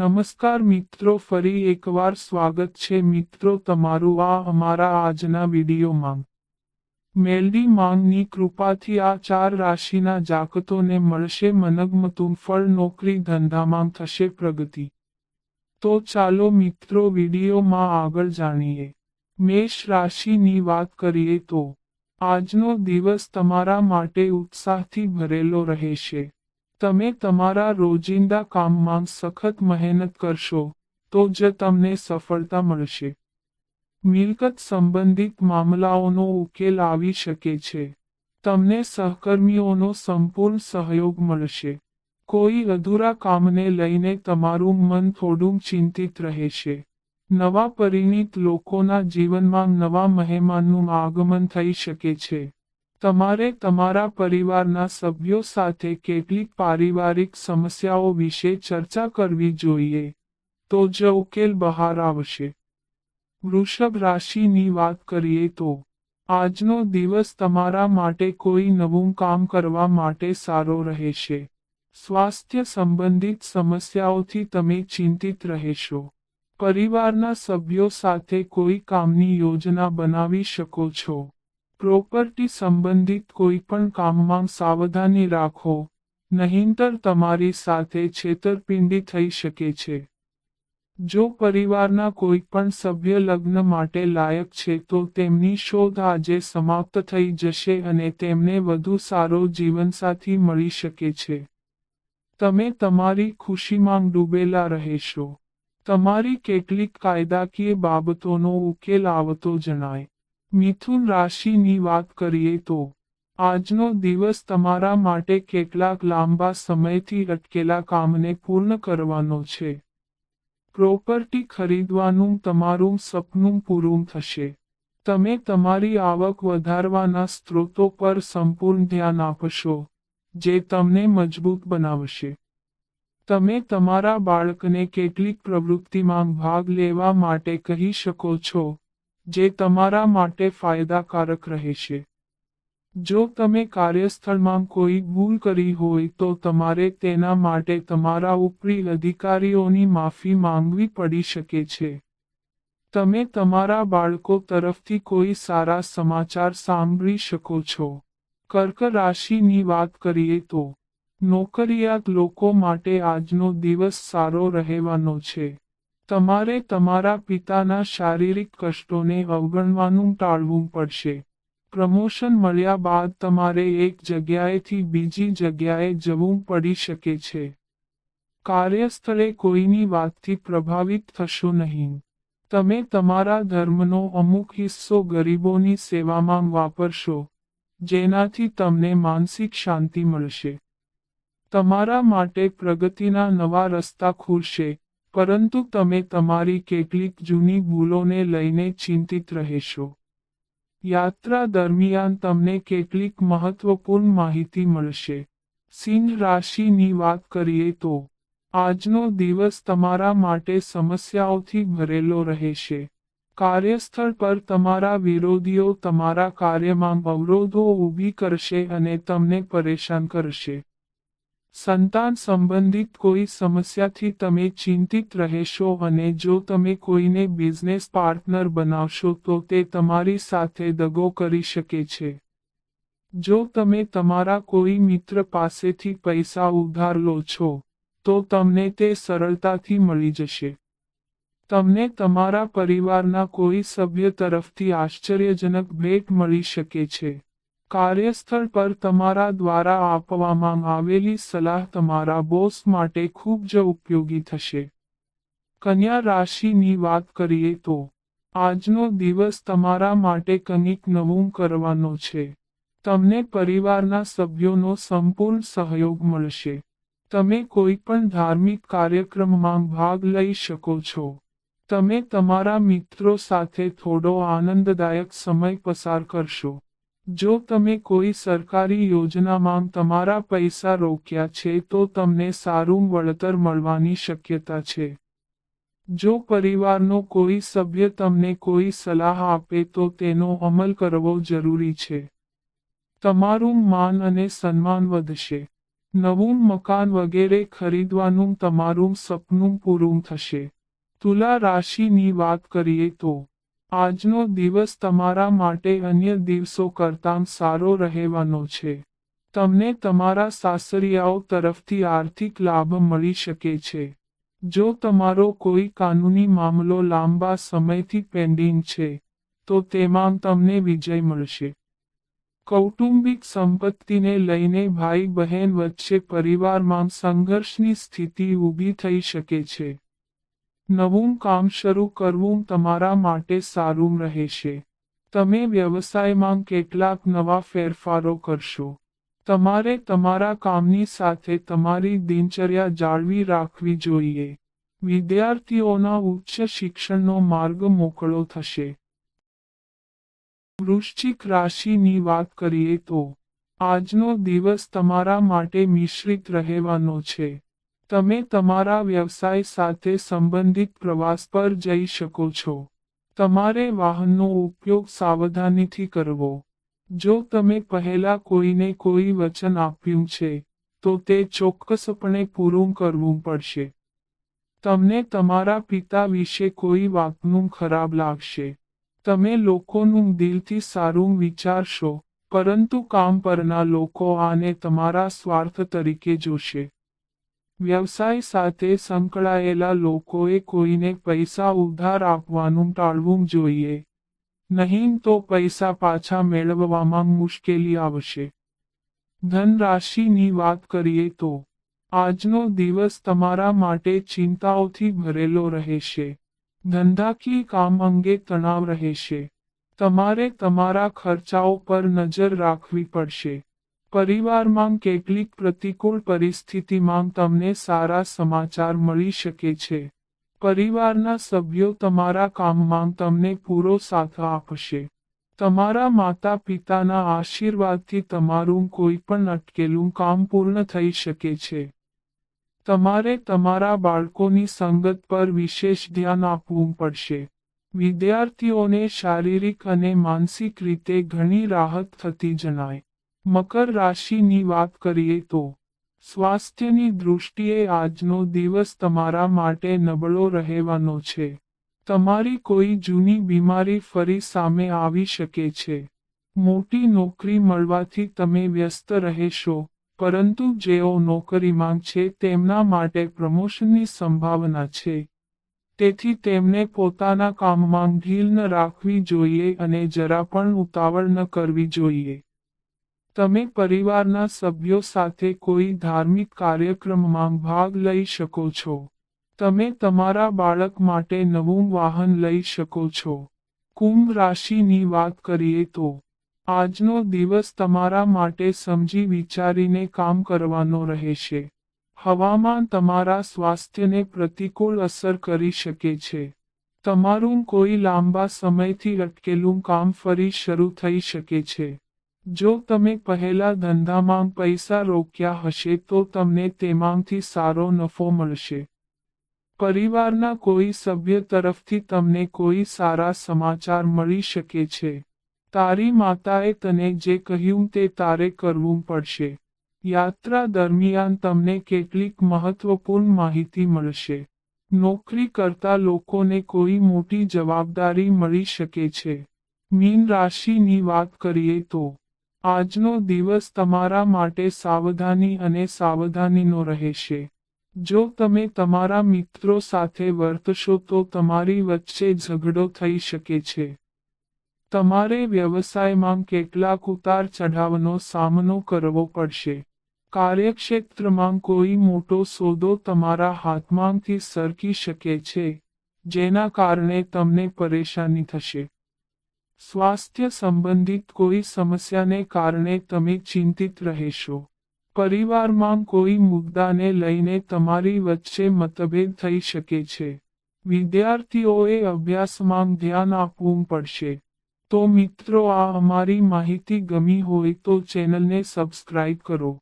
નમસ્કાર મિત્રો, ફરી એકવાર સ્વાગત છે મિત્રો તમારું આ અમારા આજના વિડીયોમાં। મેલડી માંગની કૃપાથી આ 4 રાશિના જાતકોને મળશે મનગમતું ફળ, નોકરી ધંધામાં થશે પ્રગતિ। તો ચાલો મિત્રો વિડીયોમાં આગળ જાણીએ। મેષ રાશિની વાત કરીએ તો આજનો દિવસ તમારા માટે ઉત્સાહથી ભરેલો રહેશે। તમે તમારા રોજિંદા કામમાં સખત મહેનત કરશો તો જ તમને સફળતા મળશે। મિલકત સંબંધિત મામલાઓનો ઉકેલ આવી શકે છે। તમને સહકર્મીઓનો સંપૂર્ણ સહયોગ મળશે। કોઈ અધૂરા કામને લઈને તમારું મન થોડું ચિંતિત રહેશે। નવા પરિણીત લોકોના જીવનમાં નવા મહેમાનનું આગમન થઈ શકે છે। તમારે તમારા પરિવારના સભ્યો સાથે કેટલીક પારિવારિક સમસ્યાઓ વિશે ચર્ચા કરવી જોઈએ, તો જ ઉકેલ બહાર આવશે। વૃષભ રાશિની વાત કરીએ તો આજનો દિવસ તમારા માટે કોઈ નવું કામ કરવા માટે સારો રહેશે। સ્વાસ્થ્ય સંબંધિત સમસ્યાઓથી તમે ચિંતિત રહેશો। પરિવારના સભ્યો સાથે કોઈ કામની યોજના બનાવી શકો છો। પ્રોપર્ટી સંબંધિત કોઈ પણ કામમાં સાવધાની રાખો, નહીંતર તમારી સાથે છેતરપિંડી થઈ શકે છે। જો પરિવારના કોઈ પણ સભ્ય લગ્ન માટે લાયક છે તો તેમની શોધ આજે સમાપ્ત થઈ જશે અને તેમને વધુ સારો જીવનસાથી મળી શકે છે। તમે તમારી ખુશીમાં ડૂબેલા રહેશો। તમારી કેટલીક કાયદાકીય બાબતોનો ઉકેલ આવતો જણાય। મિથુન રાશિની વાત કરીએ તો આજનો દિવસ તમારા માટે કેટલાક લાંબા સમયથી અટકેલા કામને પૂર્ણ કરવાનો છે। પ્રોપર્ટી ખરીદવાનું તમારું સપનું પૂરું થશે। તમે તમારી આવક વધારવાના સ્ત્રોતો પર સંપૂર્ણ ધ્યાન આપશો, જે તમને મજબૂત બનાવશે। તમે તમારા બાળકને કેટલીક પ્રવૃત્તિમાં ભાગ લેવા માટે કહી શકો છો, જે તમારા માટે ફાયદાકારક રહેશે। જો તમે કાર્યસ્થળમાં કોઈ ભૂલ કરી હોય તો તમારે તેના માટે તમારા ઉપરી અધિકારીઓની માફી માંગવી પડી શકે છે। તમે તમારા બાળકો તરફથી કોઈ સારા સમાચાર સાંભળી શકો છો। કર્ક રાશિની વાત કરીએ તો નોકરિયાત લોકો માટે આજનો દિવસ સારો રહેવાનો છે। તમારે તમારા પિતાના શારીરિક કષ્ટોને અવગણવાનું ટાળવું પડશે। પ્રમોશન મળ્યા બાદ તમારે એક જગ્યાએથી બીજી જગ્યાએ જવું પડી શકે છે। કાર્યસ્થળે કોઈની વાતથી પ્રભાવિત થશો નહીં। તમે તમારા ધર્મનો અમુક હિસ્સો ગરીબોની સેવામાં વાપરશો, જેનાથી તમને માનસિક શાંતિ મળશે। તમારા માટે પ્રગતિના નવા રસ્તા ખુલશે, પરંતુ તમે તમારી કેટલીક જૂની ભૂલોને લઈને ચિંતિત રહેશો। યાત્રા દરમિયાન તમને કેટલીક મહત્વપૂર્ણ માહિતી મળશે। સિંહ રાશિની વાત કરીએ તો આજનો દિવસ તમારા માટે સમસ્યાઓથી ભરેલો રહેશે। કાર્યસ્થળ પર તમારા વિરોધીઓ તમારા કાર્યમાં અવરોધો ઊભી કરશે અને તમને પરેશાન કરશે। સંતાન સંબંધિત કોઈ સમસ્યાથી તમે ચિંતિત રહેશો અને જો તમે કોઈને બિઝનેસ પાર્ટનર બનાવશો તો તે તમારી સાથે દગો કરી શકે છે। જો તમે તમારા કોઈ મિત્ર પાસેથી પૈસા ઉધાર લો છો, તો તમને તે સરળતાથી મળી જશે। તમને તમારા પરિવારના કોઈ સભ્ય તરફથી આશ્ચર્યજનક ભેટ મળી શકે છે। કાર્યસ્થળ પર તમારા દ્વારા આપવામાં આવેલી સલાહ તમારા બોસ માટે ખૂબ જ ઉપયોગી થશે। કન્યા રાશિની વાત કરીએ તો આજનો દિવસ તમારા માટે કંઈક નવું કરવાનો છે। તમને પરિવારના સભ્યોનો સંપૂર્ણ સહયોગ મળશે। તમે કોઈ પણ ધાર્મિક કાર્યક્રમમાં ભાગ લઈ શકો છો। તમે તમારા મિત્રો સાથે થોડો આનંદદાયક સમય પસાર કરશો। જો તમે કોઈ સરકારી યોજનામાં તમારા પૈસા રોક્યા છે તો તમને સારું વળતર મળવાની શક્યતા છે। જો પરિવારનો કોઈ સભ્ય તમને કોઈ સલાહ આપે તો તેનો અમલ કરવો જરૂરી છે। તમારું માન અને સન્માન વધશે। નવું મકાન વગેરે ખરીદવાનું તમારું સપનું પૂરું થશે. તુલા રાશિની વાત કરીએ તો આજનો દિવસ તમારા માટે અન્ય દિવસો કરતાં સારો રહેવાનો છે. તમને તમારા સાસરિયાઓ તરફથી આર્થિક લાભ મળી શકે છે. જો તમારો કોઈ કાનૂની મામલો લાંબા સમયથી પેન્ડિંગ છે, તો તેમાં તમને વિજય મળશે. કૌટુંબિક સંપત્તિને લઈને ભાઈ બહેન વચ્ચે પરિવારમાં સંઘર્ષની સ્થિતિ ઊભી થઈ શકે છે. નવું કામ શરૂ કરવું તમારા માટે સારું રહેશે. તમે વ્યવસાયમાં કેટલાક નવા ફેરફારો કરશો. તમારે તમારા કામની સાથે તમારી દિનચર્યા જાળવી રાખવી જોઈએ. વિદ્યાર્થીઓના ઉચ્ચ શિક્ષણનો માર્ગ મોકળો થશે. વૃશ્ચિક રાશિની વાત કરીએ તો આજનો દિવસ તમારા માટે મિશ્રિત રહેવાનો છે. તમે તમારા વ્યવસાય સાથે સંબંધિત પ્રવાસ પર જઈ શકો છો. તમારે વાહનનો ઉપયોગ સાવધાનીથી કરવો. જો તમે પહેલા કોઈને કોઈ વચન આપ્યું છે, તો તે ચોક્કસપણે પૂરું કરવું પડશે. તમને તમારા પિતા વિશે કોઈ વાતનું ખરાબ લાગશે. તમે લોકોનું દિલથી સારું વિચારશો, પરંતુ કામ પરના લોકો આને તમારા સ્વાર્થ તરીકે જોશે. વ્યવસાય સાથે સંકળાયેલા લોકોએ કોઈને પૈસા ઉધાર આપવાનું ટાળવું જોઈએ. નહીં તો પૈસા પાછા મેળવવામાં મુશ્કેલી આવશે. ધન રાશિની વાત કરીએ તો આજનો દિવસ તમારા માટે ચિંતાઓથી ભરેલો રહેશે. ધંધાકીય કામ અંગે તણાવ રહેશે. તમારે તમારા ખર્ચાઓ પર નજર રાખવી પડશે. પરિવારમાં કેટલીક પ્રતિકૂળ પરિસ્થિતિમાં તમને સારા સમાચાર મળી શકે છે. પરિવારના સભ્યો તમારા કામમાં તમને પૂરો સાથ આપશે. તમારા માતા પિતાના આશીર્વાદથી તમારું કોઈ પણ અટકેલું કામ પૂર્ણ થઈ શકે છે. તમારે તમારા બાળકોની સંગત પર વિશેષ ધ્યાન આપવું પડશે. વિદ્યાર્થીઓને શારીરિક અને માનસિક રીતે ઘણી રાહત થતી જણાય. મકર રાશિની વાત કરીએ તો સ્વાસ્થ્યની દૃષ્ટિએ આજનો દિવસ તમારા માટે નબળો રહેવાનો છે. તમારી કોઈ જૂની બીમારી ફરી સામે આવી શકે છે. મોટી નોકરી મળવાથી તમે વ્યસ્ત રહેશો, પરંતુ જેઓ નોકરીમાં છે તેમના માટે પ્રમોશનની સંભાવના છે. તેથી તેમને પોતાના કામમાં ઢીલ ન રાખવી જોઈએ અને જરા પણ ઉતાવળ ન કરવી જોઈએ. તમે પરિવારના સભ્યો સાથે કોઈ ધાર્મિક કાર્યક્રમમાં ભાગ લઈ શકો છો. તમે તમારા બાળક માટે નવું વાહન લઈ શકો છો. કુંભ રાશિની વાત કરીએ તો આજનો દિવસ તમારા માટે સમજી વિચારીને કામ કરવાનો રહેશે. હવામાન તમારા સ્વાસ્થ્યને પ્રતિકૂળ અસર કરી શકે છે. તમારું કોઈ લાંબા સમયથી અટકેલું કામ ફરી શરૂ થઈ શકે છે. જો તમે પહેલા ધંધામાં પૈસા રોક્યા હશે તો તમને તેમાંથી સારો નફો મળશે. પરિવારના કોઈ સભ્ય તરફથી તમને કોઈ સારા સમાચાર મળી શકે છે. તારી માતાએ તને જે કહ્યું તે તારે કરવું પડશે. યાત્રા દરમિયાન તમને કેટલીક મહત્વપૂર્ણ માહિતી મળશે. નોકરી કરતા લોકોને કોઈ મોટી જવાબદારી મળી શકે છે. મીન રાશિની વાત કરીએ તો આજનો દિવસ તમારા માટે સાવધાની અને સાવધાનીનો રહેશે. જો તમે તમારા મિત્રો સાથે વર્તશો તો તમારી વચ્ચે ઝઘડો થઈ શકે છે. તમારે વ્યવસાયમાં કેટલાક ઉતાર ચઢાવનો સામનો કરવો પડશે. કાર્યક્ષેત્રમાં કોઈ મોટો સોદો તમારા હાથમાંથી સરકી શકે છે, જેના કારણે તમને પરેશાની થશે. સ્વાસ્થ્ય સંબંધિત કોઈ સમસ્યાને કારણે તમે ચિંતિત રહેશો. પરિવારમાં કોઈ મુદ્દાને લઈને તમારી વચ્ચે મતભેદ થઈ શકે છે. વિદ્યાર્થીઓએ અભ્યાસમાં ધ્યાન આપવું પડશે. તો મિત્રો, આ અમારી માહિતી ગમી હોય તો ચેનલને સબસ્ક્રાઇબ કરો.